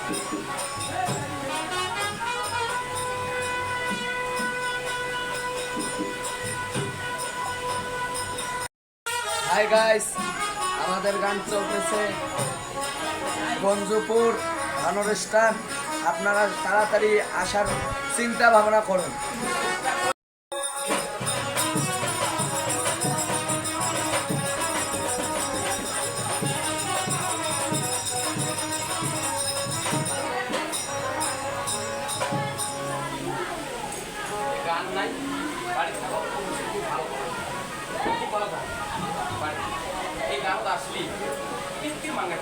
Hi guys, আমাদের গান চলতেছে গঞ্জপুর ধানের স্টান। আপনারা তাড়াতাড়ি আসার চিন্তা ভাবনা করুন। গান নাই বাড়ি থাকা খুব ভালো খুব ভালো থাকে বাড়ি এই গান তো আসলেই কৃত্রিম বাংলা